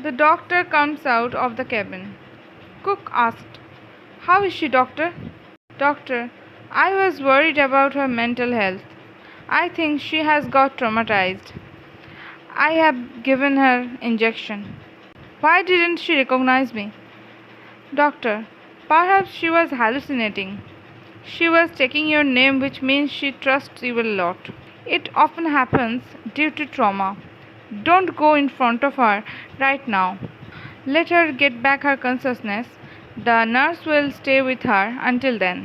The doctor comes out of the cabin. Cook asked, "How is she, doctor?" "Doctor, I was worried about her mental health. I think she has got traumatized. I have given her injection." "Why didn't she recognize me?" "Doctor, perhaps she was hallucinating. She was taking your name, which means she trusts you a lot. It often happens due to trauma. Don't go in front of her right now. Let her get back her consciousness. The nurse will stay with her until then."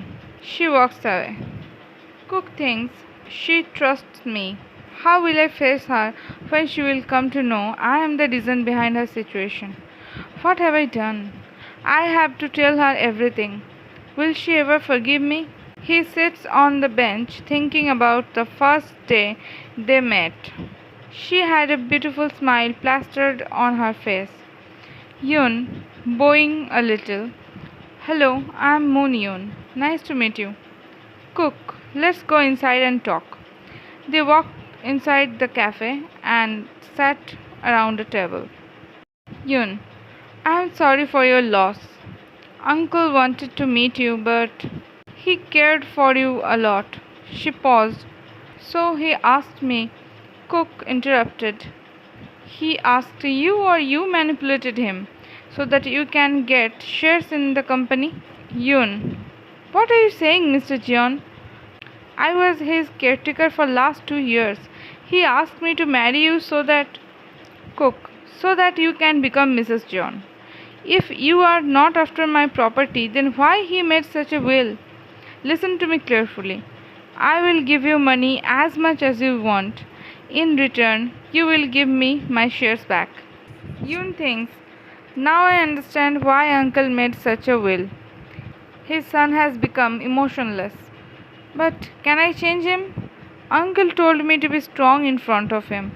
She walks away. Cook thinks, "She trusts me. How will I face her when she will come to know I am the reason behind her situation? What have I done? I have to tell her everything. Will she ever forgive me?" He sits on the bench thinking about the first day they met. She had a beautiful smile plastered on her face. Yoon, bowing a little. "Hello, I'm Moon Yoon. Nice to meet you." "Cook, let's go inside and talk." They walked inside the cafe and sat around a table. "Yoon, I'm sorry for your loss. Uncle wanted to meet you, but he cared for you a lot." She paused. "So he asked me." Cook interrupted. "He asked you, or you manipulated him so that you can get shares in the company?" "Yoon, what are you saying, Mr. Jeon? I was his caretaker for last 2 years. He asked me to marry you so that—" "Cook, so that you can become Mrs. Jeon. If you are not after my property, then why he made such a will? Listen to me carefully. I will give you money as much as you want. In return, you will give me my shares back." Yoon thinks, "Now I understand why uncle made such a will. His son has become emotionless. But can I change him? Uncle told me to be strong in front of him.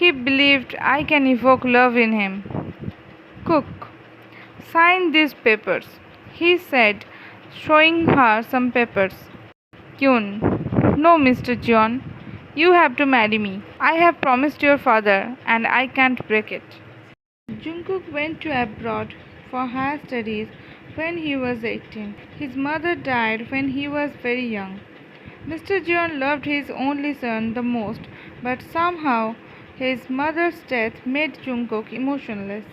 He believed I can evoke love in him." "Cook, sign these papers," he said, showing her some papers. "Yoon, no, Mr. Jeon. You have to marry me. I have promised your father, and I can't break it." Jungkook went to abroad for higher studies when he was 18. His mother died when he was very young. Mr. Jeon loved his only son the most, but somehow his mother's death made Jungkook emotionless.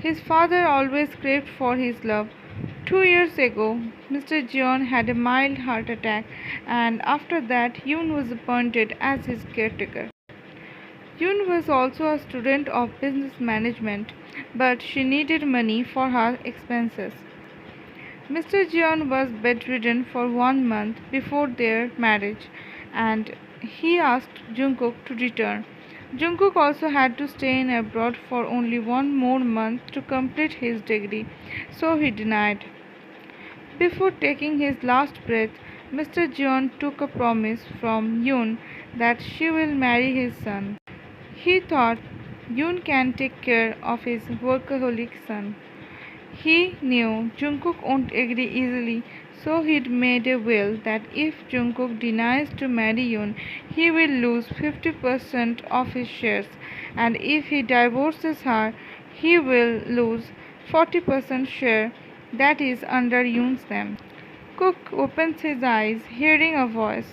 His father always craved for his love. 2 years ago, Mr. Jeon had a mild heart attack, and after that, Yoon was appointed as his caretaker. Yoon was also a student of business management, but she needed money for her expenses. Mr. Jeon was bedridden for 1 month before their marriage, and he asked Jungkook to return. Jungkook also had to stay in abroad for only 1 more month to complete his degree, so he denied. Before taking his last breath, Mr. Jeon took a promise from Yoon that she will marry his son. He thought Yoon can take care of his workaholic son. He knew Jungkook won't agree easily, so he'd made a will that if Jungkook denies to marry Yoon, he will lose 50% of his shares, and if he divorces her, he will lose 40% share that is under Yoon's name. Cook opens his eyes, hearing a voice.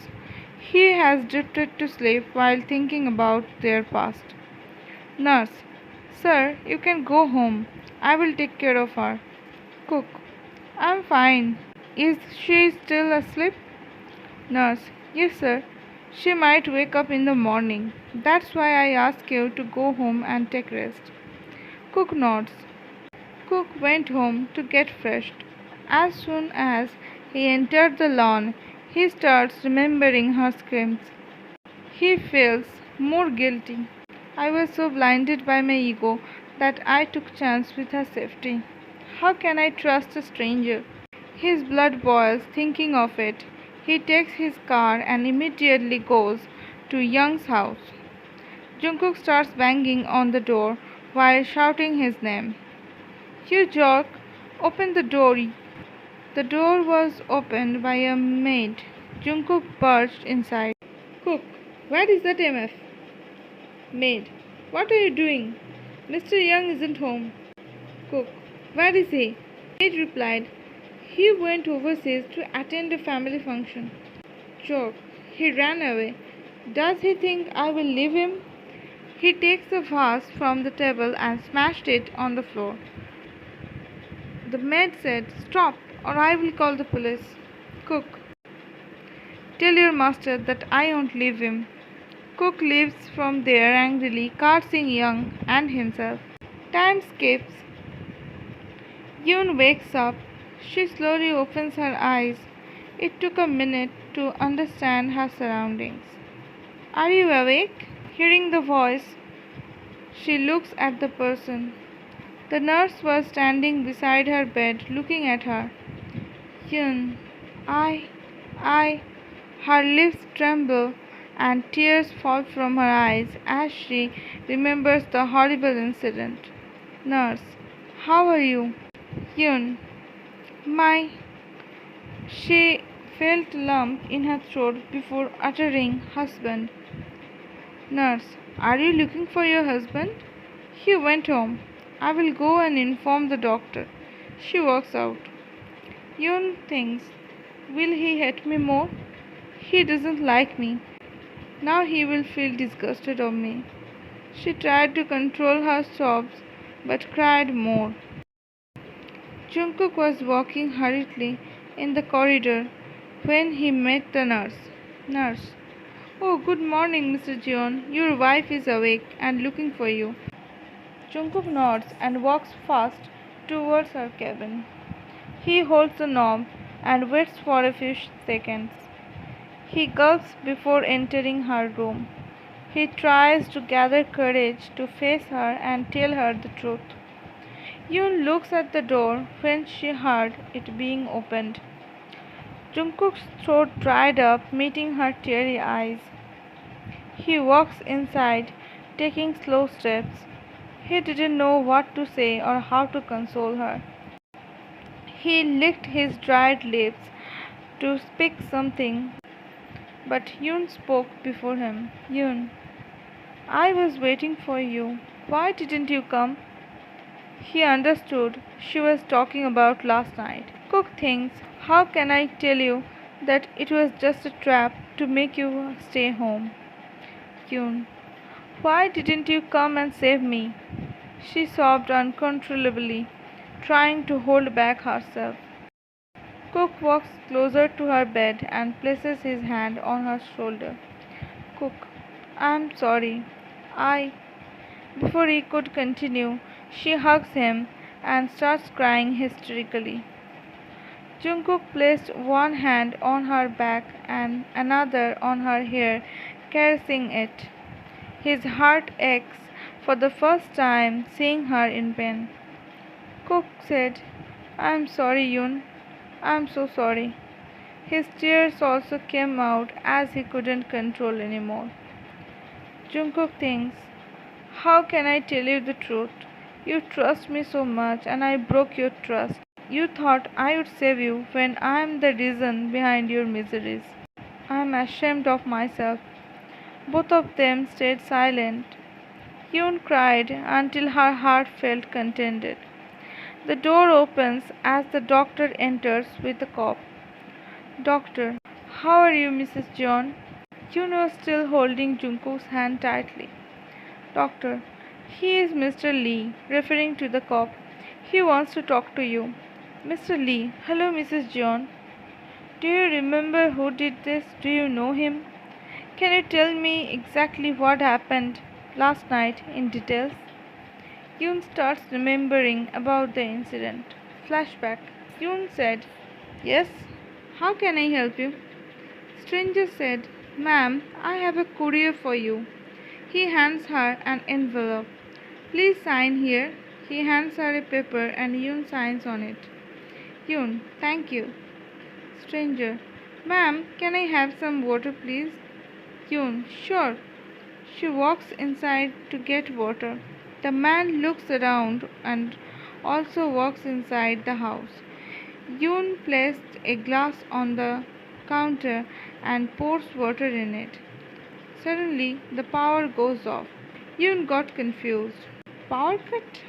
He has drifted to sleep while thinking about their past. Nurse, sir, you can go home. I will take care of her. Cook, I'm fine. Is she still asleep? Nurse, yes, sir. She might wake up in the morning. That's why I asked you to go home and take rest. Cook nods. Cook went home to get fresh. As soon as he entered the lawn, he starts remembering her screams. He feels more guilty. I was so blinded by my ego that I took chance with her safety. How can I trust a stranger? His blood boils thinking of it. He takes his car and immediately goes to Young's house. Jungkook starts banging on the door while shouting his name. "You jerk, open the door." The door was opened by a maid. Jungkook burst inside. "Cook, where is that MF?" Maid, "What are you doing? Mr. Young isn't home." Cook. Where is he? Maid replied, he went overseas to attend a family function. Joke. He ran away. Does he think I will leave him? He takes a vase from the table and smashed it on the floor. The maid said, stop, or I will call the police. Cook. Tell your master that I won't leave him. Cook leaves from there angrily, cursing Young and himself. Time skips. Yoon wakes up. She slowly opens her eyes. It took a minute to understand her surroundings. Are you awake? Hearing the voice, she looks at the person. The nurse was standing beside her bed, looking at her. Yoon, I. Her lips tremble and tears fall from her eyes as she remembers the horrible incident. Nurse, how are you? Yoon, my. She felt a lump in her throat before uttering husband. Nurse, are you looking for your husband? He went home. I will go and inform the doctor. She walks out. Yoon thinks, will he hate me more? He doesn't like me. Now he will feel disgusted of me. She tried to control her sobs but cried more. Jungkook was walking hurriedly in the corridor when he met the nurse. Nurse. Oh, good morning, Mr. Jeon. Your wife is awake and looking for you. Jungkook nods and walks fast towards her cabin. He holds the knob and waits for a few seconds. He gulps before entering her room. He tries to gather courage to face her and tell her the truth. Yoon looks at the door when she heard it being opened. Jungkook's throat dried up, meeting her teary eyes. He walks inside, taking slow steps. He didn't know what to say or how to console her. He licked his dried lips to speak something, but Yoon spoke before him. Yoon, I was waiting for you. Why didn't you come? He understood she was talking about last night. Cook thinks, how can I tell you that it was just a trap to make you stay home? Yoon, why didn't you come and save me? She sobbed uncontrollably, trying to hold back herself. Cook walks closer to her bed and places his hand on her shoulder. Cook, I'm sorry. I. Before he could continue, she hugs him and starts crying hysterically. Jungkook placed one hand on her back and another on her hair, caressing it. His heart aches for the first time seeing her in pain. Cook said, I'm sorry, Yoon. I'm so sorry. His tears also came out as he couldn't control anymore. Jungkook thinks, how can I tell you the truth? You trust me so much and I broke your trust. You thought I would save you when I am the reason behind your miseries. I am ashamed of myself. Both of them stayed silent. Yoon cried until her heart felt contented. The door opens as the doctor enters with a cup. Doctor, how are you, Mrs. Jeon? Yoon was still holding Jungkook's hand tightly. Doctor, he is Mr. Lee, referring to the cop. He wants to talk to you. Mr. Lee, hello, Mrs. Jeon. Do you remember who did this? Do you know him? Can you tell me exactly what happened last night in details? Yoon starts remembering about the incident. Flashback. Yoon said, yes, how can I help you? Stranger said, ma'am, I have a courier for you. He hands her an envelope. Please sign here. He hands her a paper and Yoon signs on it. Yoon, thank you. Stranger, ma'am, can I have some water please? Yoon, sure. She walks inside to get water. The man looks around and also walks inside the house. Yoon placed a glass on the counter and pours water in it. Suddenly, the power goes off. Yoon got confused. Power cut?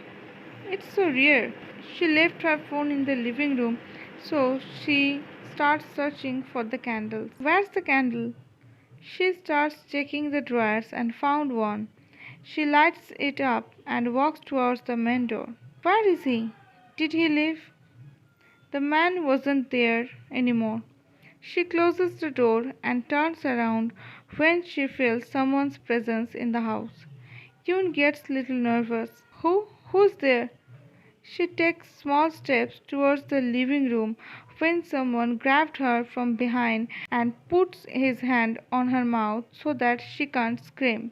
It's so rare. She left her phone in the living room, so she starts searching for the candles. Where's the candle? She starts checking the drawers and found one. She lights it up and walks towards the main door. Where is he? Did he leave? The man wasn't there anymore. She closes the door and turns around when she feels someone's presence in the house. Yun gets little nervous. Who? Who's there? She takes small steps towards the living room when someone grabbed her from behind and puts his hand on her mouth so that she can't scream.